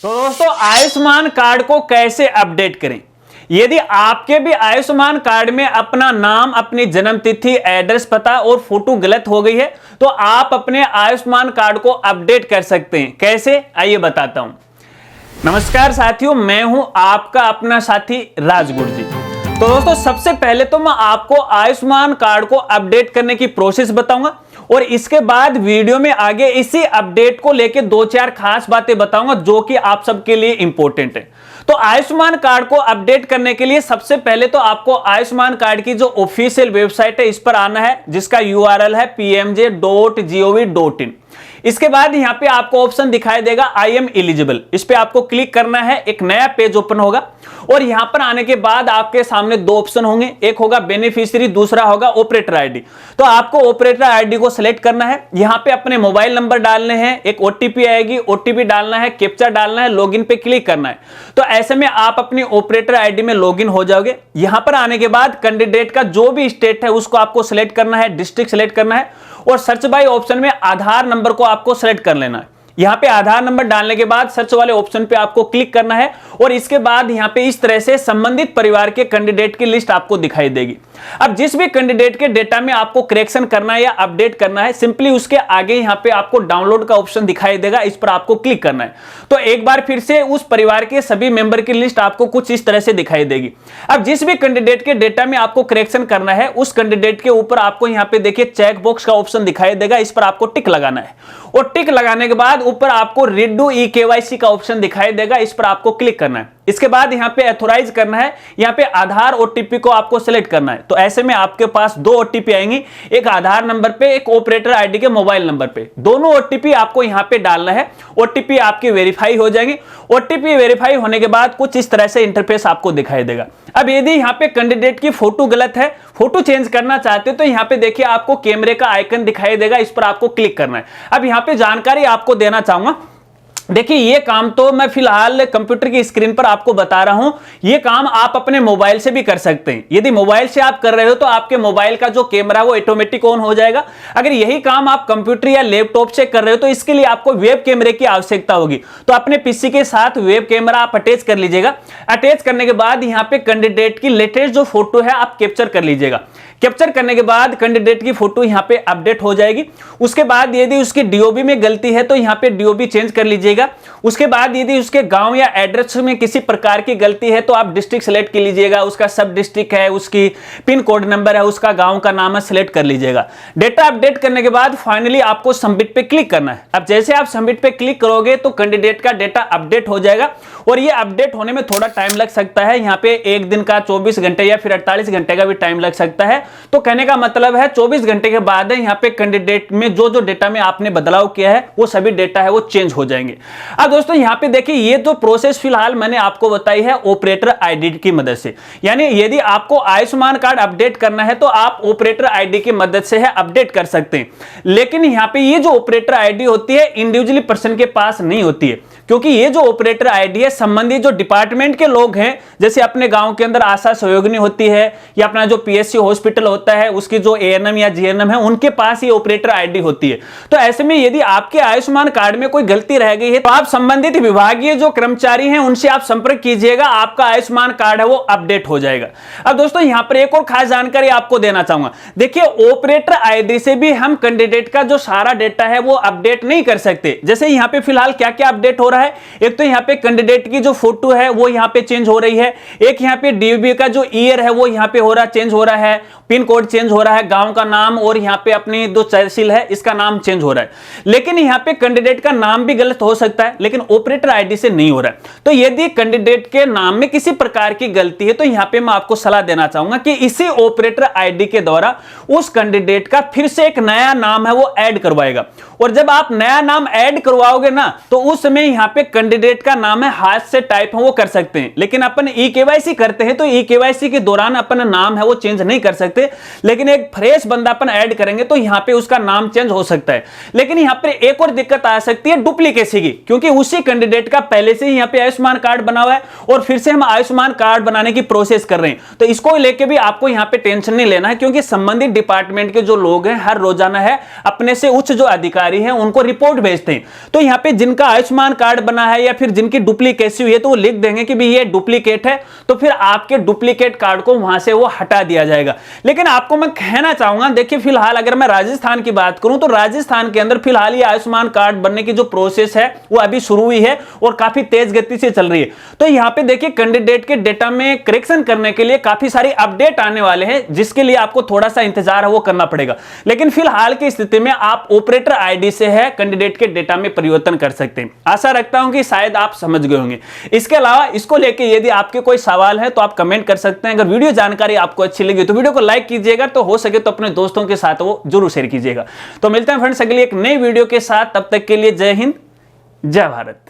तो दोस्तों आयुष्मान कार्ड को कैसे अपडेट करें। यदि आपके भी आयुष्मान कार्ड में अपना नाम, अपनी जन्म तिथि, एड्रेस, पता और फोटो गलत हो गई है तो आप अपने आयुष्मान कार्ड को अपडेट कर सकते हैं। कैसे, आइए बताता हूं। नमस्कार साथियों, मैं हूं आपका अपना साथी राजगुरु जी। तो दोस्तों सबसे पहले तो मैं आपको आयुष्मान कार्ड को अपडेट करने की प्रोसेस बताऊंगा और इसके बाद वीडियो में आगे इसी अपडेट को लेकर 2-4 खास बातें बताऊंगा जो कि आप सबके लिए इंपॉर्टेंट है। तो आयुष्मान कार्ड को अपडेट करने के लिए सबसे पहले तो आपको आयुष्मान कार्ड की जो ऑफिशियल वेबसाइट है इस पर आना है, जिसका URL है pmj.gov.in। इसके बाद यहां पे आपको ऑप्शन दिखाई देगा आई एम एलिजिबल, इस पे आपको क्लिक करना है। एक नया पेज ओपन होगा और यहां पर आने के बाद आपके सामने 2 ऑप्शन होंगे, एक होगा बेनिफिशियरी, दूसरा होगा ऑपरेटर आईडी। तो आपको ऑपरेटर आईडी को सिलेक्ट करना है। यहां पे अपने मोबाइल नंबर डालने हैं, एक OTP आएगी, OTP डालना है, कैप्चा डालना है, लॉगिन पे क्लिक करना है। तो ऐसे में आप अपनी ऑपरेटर आईडी में लॉगिन हो जाओगे। यहां पर आने के बाद कैंडिडेट का जो भी स्टेट है उसको आपको सिलेक्ट करना है, डिस्ट्रिक्ट सिलेक्ट करना है और सर्च बाय ऑप्शन में आधार नंबर को आपको सेलेक्ट कर लेना है। यहां पे आधार नंबर डालने के बाद सर्च वाले ऑप्शन पे आपको क्लिक करना है और इसके बाद यहां पे इस तरह से संबंधित परिवार के कैंडिडेट की लिस्ट आपको दिखाई देगी। अब जिस भी कैंडिडेट के डेटा में आपको करेक्शन करना है या अपडेट करना है, सिंपली उसके आगे यहां पे आपको डाउनलोड का ऑप्शन दिखाई देगा, इस पर आपको क्लिक करना है। तो एक बार फिर से उस परिवार के सभी मेंबर की लिस्ट आपको कुछ इस तरह से दिखाई देगी। अब जिस भी कैंडिडेट के डेटा में आपको करेक्शन करना है उस कैंडिडेट के ऊपर आपको यहां पे देखिए चेक बॉक्स का ऑप्शन दिखाई देगा, इस पर आपको टिक लगाना है और टिक लगाने के बाद ऊपर आपको रिडू KYC का ऑप्शन दिखाई देगा, इस पर आपको क्लिक करना है। इसके बाद यहां पे ऑथराइज करना है, यहां पे आधार OTP को आपको सिलेक्ट करना है। तो ऐसे में आपके पास 2 OTP आएंगी, एक आधार नंबर पे, एक ऑपरेटर आईडी के मोबाइल नंबर पे। दोनों OTP आपको यहां पे डालना है। OTP आपकी वेरीफाई हो जाएंगी। OTP वेरीफाई होने के बाद कुछ इस तरह से इंटरफेस आपको दिखाई देगा। अब यदि यहां पे कैंडिडेट की फोटो गलत है, फोटो चेंज करना चाहते हो तो यहां पे देखिए आपको कैमरे का आइकन दिखाई देगा, इस पर आपको क्लिक करना है। अब यहां पे जानकारी आपको देना चाहूंगा। देखिए ये काम तो मैं फिलहाल कंप्यूटर की स्क्रीन पर आपको बता रहा हूं, ये काम आप अपने मोबाइल से भी कर सकते हैं। यदि मोबाइल से आप कर रहे हो तो आपके मोबाइल का जो कैमरा है वो ऑटोमेटिक ऑन हो जाएगा। अगर यही काम आप कंप्यूटर या लैपटॉप से कर रहे हो तो इसके लिए आपको वेब कैमरे की आवश्यकता होगी। तो अपने पीसी के साथ वेब कैमरा आप अटैच कर लीजिएगा। अटैच करने के बाद यहां पे कैंडिडेट की लेटेस्ट जो फोटो है आप कैप्चर कर लीजिएगा। कैप्चर करने के बाद कैंडिडेट की फोटो यहां पे अपडेट हो जाएगी। उसके बाद यदि उसकी DOB में गलती है तो यहां पे DOB चेंज कर लीजिएगा। उसके बाद यदि उसके गांव या एड्रेस में किसी प्रकार की गलती है तो आप डिस्ट्रिक्ट सेलेक्ट कर लीजिएगा, उसका सब डिस्ट्रिक्ट है, उसकी पिन कोड नंबर है, उसका गांव का नाम है, सेलेक्ट कर लीजिएगा। डेटा अपडेट करने के बाद फाइनली आपको सबमिट पे क्लिक करना है। अब जैसे आप सबमिट पे क्लिक करोगे तो कैंडिडेट का डेटा अपडेट हो जाएगा और ये अपडेट होने में थोड़ा टाइम लग सकता है। यहाँ पे 1 दिन का, 24 घंटे या फिर 48 घंटे का भी टाइम लग सकता है। तो कहने का मतलब है 24 घंटे के बाद यहाँ पे कैंडिडेट में जो डेटा में आपने बदलाव किया है वो सभी डेटा है वो चेंज हो जाएंगे। अब दोस्तों यहाँ पे देखिए ये तो प्रोसेस फिलहाल मैंने आपको बताई है ऑपरेटर आईडी की मदद से। यानी यदि आपको आयुष्मान कार्ड अपडेट करना है तो आप ऑपरेटर आईडी की मदद से है अपडेट कर सकते हैं। लेकिन यहाँ पे ये जो ऑपरेटर आईडी होती है इंडिविजुअली पर्सन के पास नहीं होती है, क्योंकि ये जो ऑपरेटर आईडी है संबंधित जो डिपार्टमेंट के लोग हैं, जैसे अपने गांव के अंदर आशा सहयोगिनी होती है या अपना जो PSC हॉस्पिटल होता है उसकी जो ANM या GNM है उनके पास ये ऑपरेटर आईडी होती है। तो ऐसे में यदि आपके आयुष्मान कार्ड में कोई गलती रह गई है तो आप संबंधित विभागीय जो कर्मचारी हैं उनसे आप संपर्क कीजिएगा, आपका आयुष्मान कार्ड है वो अपडेट हो जाएगा। अब दोस्तों यहां पर एक और खास जानकारी आपको देना चाहूंगा। देखिए ऑपरेटर आईडी से भी हम कैंडिडेट का जो सारा डेटा है वो अपडेट नहीं कर सकते। जैसे यहां पे फिलहाल क्या क्या अपडेट हो रहा है, एक तो यहाँ पे कैंडिडेट की जो फोटो है वो यहाँ पे चेंज हो रही है, एक यहाँ पे DOB का जो ईयर है वो यहाँ पे हो रहा चेंज हो रहा है, पिन कोड चेंज हो रहा है, गांव का नाम और यहाँ पे अपनी जो तहसील है इसका नाम चेंज हो रहा है। लेकिन यहाँ पे कैंडिडेट का नाम भी गलत हो सकता है, लेकिन ऑपरेटर आईडी से नहीं हो रहा है। तो यदि कैंडिडेट के नाम में किसी प्रकार की गलती है तो यहाँ पे मैं आपको सलाह देना चाहूंगा कि इसी ऑपरेटर आईडी के द्वारा उस कैंडिडेट का फिर से एक नया नाम है वो ऐड करवाएगा। और जब आप नया नाम ऐड करवाओगे ना तो उस समय यहाँ पे कैंडिडेट का नाम है हाथ से टाइप है वो कर सकते हैं। लेकिन अपन KYC करते हैं तो KYC के दौरान अपन नाम है वो चेंज नहीं कर सकते, लेकिन एक फ्रेश बंदा अपन ऐड करेंगे तो यहाँ पे उसका नाम चेंज हो सकता है। लेकिन यहाँ पे एक और दिक्कत आ सकती है डुप्लीकेसी की, क्योंकि उसी कैंडिडेट का पहले से ही यहाँ पे आयुष्मान कार्ड बना हुआ है और फिर से हम आयुष्मान कार्ड बनाने की प्रोसेस कर रहे हैं। तो इसको लेके भी आपको यहाँ पे टेंशन नहीं लेना है, क्योंकि संबंधित डिपार्टमेंट के जो लोग हैं हर रोजाना है अपने से उच्च जो अधिकारी अधिकारी हैं उनको रिपोर्ट भेजते हैं, तो यहाँ पे जिनका आयुष्मान कार्ड बना है या फिर जिनकी डुप्लीकेसी हुई है तो वो लिख देंगे कि भाई ये डुप्लीकेट है, तो फिर आपके डुप्लीकेट कार्ड को वहां से वो हटा दिया जाएगा। लेकिन आपको मैं कहना चाहूंगा, देखिए फिलहाल अगर मैं राजस्थान की बात करूं तो राजस्थान के अंदर फिलहाल ये आयुष्मान कार्ड बनने की जो प्रोसेस है वो अभी शुरू हुई है और काफी तेज गति से चल रही है। तो यहाँ पे देखिए कैंडिडेट के डेटा में करेक्शन करने के लिए काफी सारी अपडेट आने वाले हैं, जिसके लिए आपको थोड़ा सा इंतजार है वो करना पड़ेगा। लेकिन फिलहाल की स्थिति में आप ऑपरेटर आईडी से है कैंडिडेट के डेटा में परिवर्तन कर सकते हैं। आशा रखता हूं कि शायद आप समझ गए होंगे। इसके अलावा इसको लेके यदि आपके कोई सवाल है तो आप कमेंट कर सकते हैं। अगर वीडियो जानकारी आपको अच्छी लगी तो वीडियो को लाइक कीजिएगा, तो हो सके तो अपने दोस्तों के साथ वो जरूर शेयर कीजिएगा। तो मिलते हैं फ्रेंड्स अगली एक नई वीडियो के साथ, तब तक के लिए जय हिंद, जय भारत।